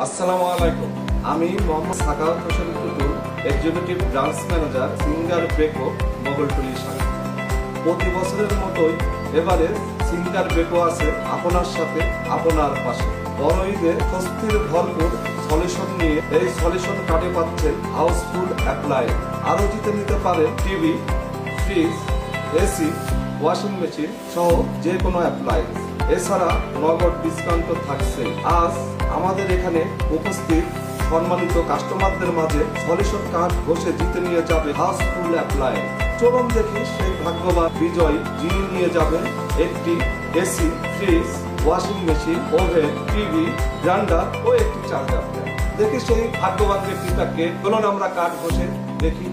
আসসালামু আলাইকুম। আমি Mohammad Sakhawat Hossain Tutul, executive branch manager, Singer Beko, Moghaltuli শাখা। প্রতি বছরের মতোই এবারে সিঙ্গার বেকো আছে আপনার সাথে, আপনার পাশে। বড় ঈদে স্বস্তির ভরপুর সলিউশন নিয়ে এই সলিউশন কার্ডে পাচ্ছেন হাউসফুল অ্যাপ্লায়েন্স। আরও জিতে নিতে পারেন TV, fridge, AC, washing machine সহ যে কোনো অ্যাপ্লায়েন্স। এছাড়া নগদ ডিসকাউন্ট থাকছে। আজ আমাদের এখানে উপস্থিত সম্মানিত কাস্টমারদের মাঝে সলিউশন কার্ড ঘষে জিতে নিয়ে যাবে হাউসফুল অ্যাপ্লায়েন্স। চলুন দেখি সেই ভাগ্যবান বিজয়ী যিনি নিয়ে যাবেন একটি AC, fridge, washing machine, oven, TV, grinder ও একটি চার্জার। দেখি সেই ভাগ্যবান ব্যক্তিটাকে। চলুন আমরা কার্ড ঘষে দেখি।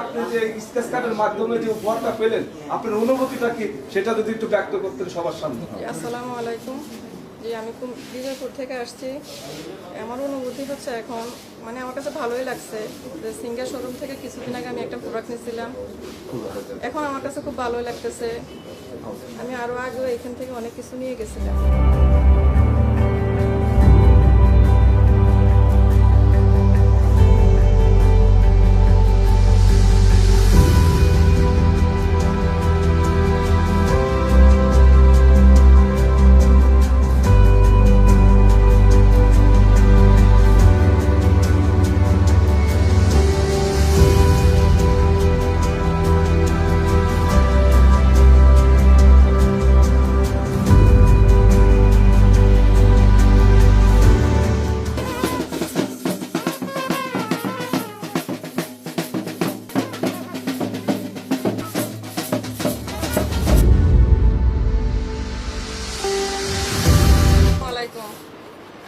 আপনি যে স্কেচ কার্ডের মাধ্যমে যে উপহারটা পেলেন, আপনার অনুভূতিটা কি সেটা যদি একটু ব্যক্ত করতেন সবার সামনে। আসসালামু আলাইকুম। জি, আমি বিজয়পুর থেকে আসছি। আমার অনুভূতি হচ্ছে এখন আমার কাছে ভালোই লাগছে যে সিঙ্গার শোরুম থেকে কিছুদিন আগে আমি একটা প্রোডাক্ট নিয়েছিলাম। এখন আমার কাছে খুব ভালোই লাগতেছে। আমি আরো আগে এখান থেকে অনেক কিছু নিয়ে গেছিলাম।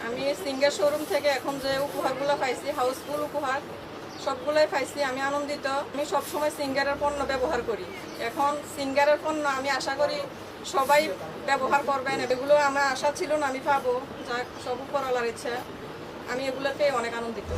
আমি সিঙ্গার শোরুম থেকে এখন যে উপহারগুলো পাইছি, হাউসফুল উপহার সবগুলোই পাইছি। আমি আনন্দিত। আমি সবসময় সিঙ্গারের পণ্য ব্যবহার করি। এখন সিঙ্গারের পণ্য আমি আশা করি সবাই ব্যবহার করবেন। এগুলো আমার আশা ছিল না আমি পাবো, যা সব উপরওয়ালার ইচ্ছা। আমি এগুলো পেয়ে অনেক আনন্দিত।